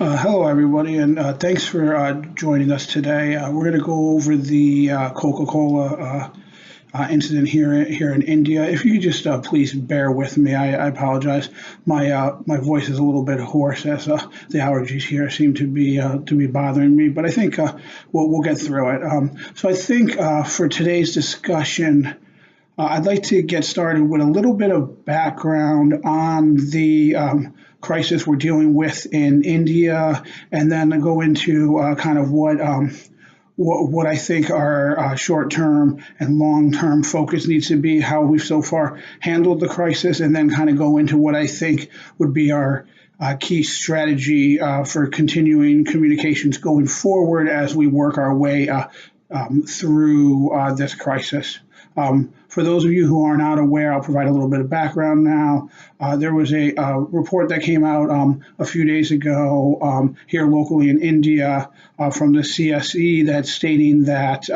Hello, everybody, and thanks for joining us today. We're going to go over the Coca-Cola incident here in India. If you could just please bear with me, I apologize. My voice is a little bit hoarse as the allergies here seem to be bothering me, but I think we'll get through it. So I think for today's discussion, I'd like to get started with a little bit of background on the crisis we're dealing with in India, and then go into kind of what I think our short-term and long-term focus needs to be, how we've so far handled the crisis, and then kind of go into what I think would be our key strategy for continuing communications going forward as we work our way through this crisis. For those of you who are not aware, I'll provide a little bit of background now. There was a report that came out a few days ago here locally in India from the CSE that's stating that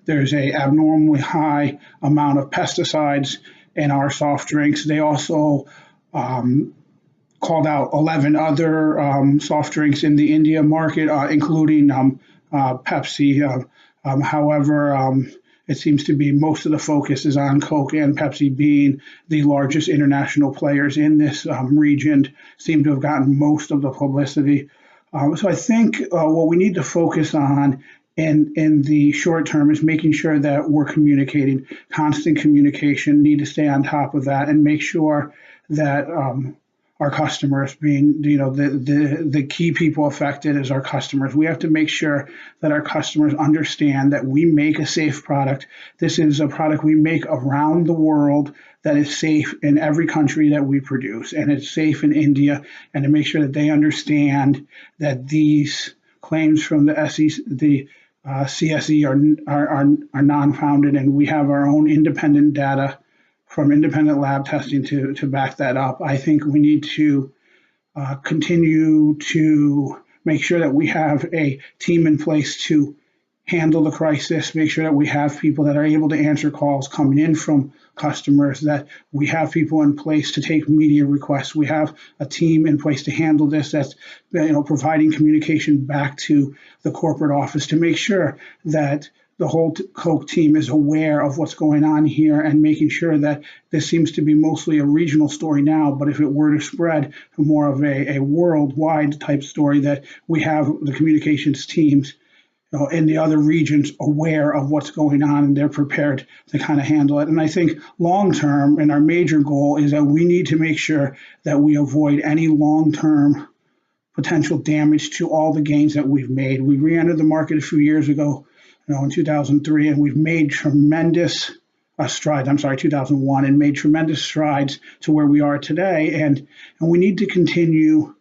there's a abnormally high amount of pesticides in our soft drinks. They also called out 11 other soft drinks in the India market, including Pepsi. However, it seems to be most of the focus is on Coke and Pepsi being the largest international players in this region, seem to have gotten most of the publicity. So I think what we need to focus on in the short term is making sure that we're communicating, constant communication, need to stay on top of that and make sure that our customers, being the key people affected is our customers. We have to make sure that our customers understand that we make a safe product. This is a product we make around the world that is safe in every country that we produce, and it's safe in India. And to make sure that they understand that these claims from the CSE are non-founded, and we have our own independent data from independent lab testing to back that up. I think we need to continue to make sure that we have a team in place to handle the crisis, make sure that we have people that are able to answer calls coming in from customers, that we have people in place to take media requests. We have a team in place to handle this that's providing communication back to the corporate office to make sure that the whole Coke team is aware of what's going on here and making sure that this seems to be mostly a regional story now, but if it were to spread to more of a worldwide type story, that we have the communications teams in the other regions aware of what's going on and they're prepared to kind of handle it. And I think long term, and our major goal is that we need to make sure that we avoid any long-term potential damage to all the gains that we've made. We re-entered the market a few years ago, in 2003, and we've made tremendous strides. 2001, and made tremendous strides to where we are today. And we need to continue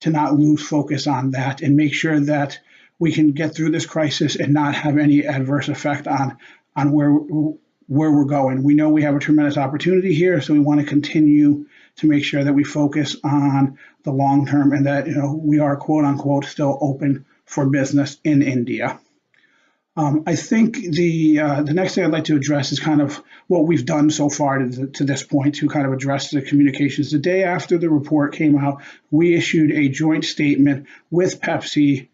to not lose focus on that and make sure that we can get through this crisis and not have any adverse effect on where we're going. We know we have a tremendous opportunity here, so we want to continue to make sure that we focus on the long term and that we are quote unquote still open for business in India. I think the next thing I'd like to address is kind of what we've done so far to this point to kind of address the communications. The day after the report came out, we issued a joint statement with Pepsi,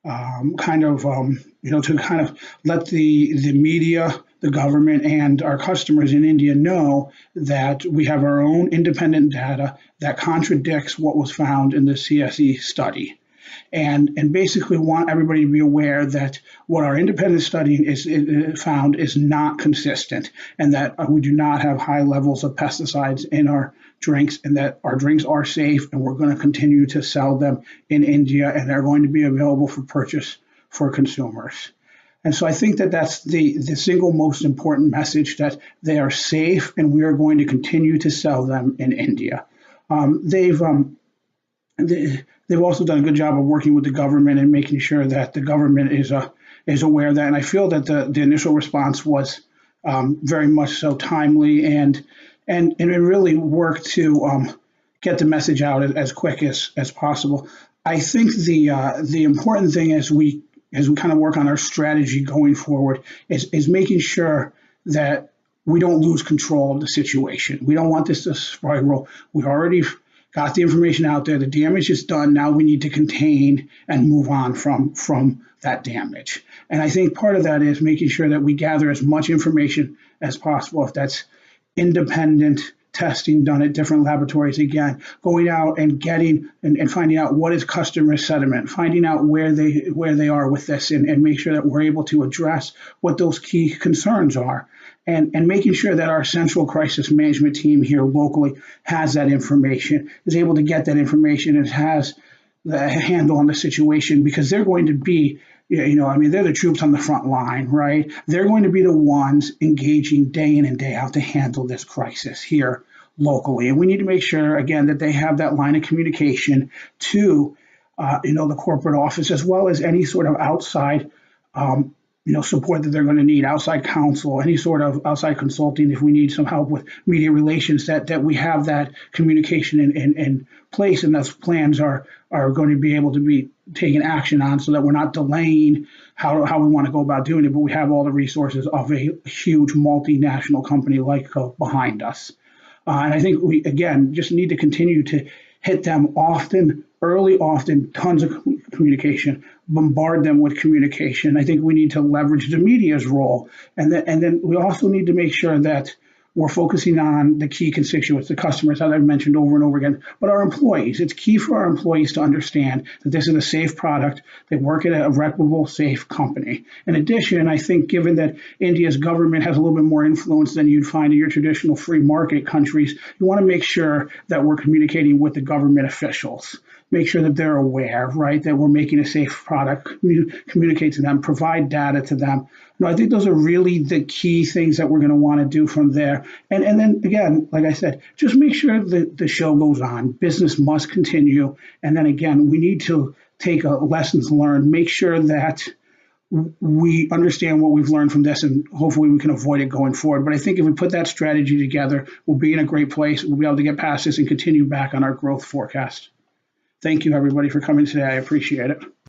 to kind of let the media, the government, and our customers in India know that we have our own independent data that contradicts what was found in the CSE study. And basically want everybody to be aware that what our independent study is found is not consistent, and that we do not have high levels of pesticides in our drinks, and that our drinks are safe, and we're going to continue to sell them in India, and they're going to be available for purchase for consumers. And so I think that that's the single most important message, that they are safe, and we are going to continue to sell them in India. They've also done a good job of working with the government and making sure that the government is aware of that. And I feel that the initial response was very much so timely and it really worked to get the message out as quick as possible. I think the important thing as we kind of work on our strategy going forward is making sure that we don't lose control of the situation. We don't want this to spiral. We already got the information out there, the damage is done, now we need to contain and move on from that damage. And I think part of that is making sure that we gather as much information as possible, if that's independent testing done at different laboratories, again, going out and getting and finding out what is customer sentiment, finding out where they are with this, and make sure that we're able to address what those key concerns are. And making sure that our central crisis management team here locally has that information, is able to get that information, and has the handle on the situation, because they're going to be, I mean, they're the troops on the front line, right? They're going to be the ones engaging day in and day out to handle this crisis here locally. And we need to make sure, again, that they have that line of communication to, the corporate office, as well as any sort of outside support that they're going to need, outside counsel, any sort of outside consulting. If we need some help with media relations, that we have that communication in place, and those plans are going to be able to be taken action on, so that we're not delaying how we want to go about doing it, but we have all the resources of a huge multinational company like Coke behind us. And I think we, again, just need to continue to hit them often, early, often, tons of communication, bombard them with communication. I think we need to leverage the media's role. And then we also need to make sure that we're focusing on the key constituents, the customers, as I've mentioned over and over again, but our employees. It's key for our employees to understand that this is a safe product. They work at a reputable, safe company. In addition, I think given that India's government has a little bit more influence than you'd find in your traditional free market countries, you want to make sure that we're communicating with the government officials. Make sure that they're aware, right, that we're making a safe product, communicate to them, provide data to them. I think those are really the key things that we're going to want to do from there. And then, again, like I said, just make sure that the show goes on. Business must continue. And then, again, we need to take lessons learned, make sure that we understand what we've learned from this, and hopefully we can avoid it going forward. But I think if we put that strategy together, we'll be in a great place. We'll be able to get past this and continue back on our growth forecast. Thank you, everybody, for coming today. I appreciate it.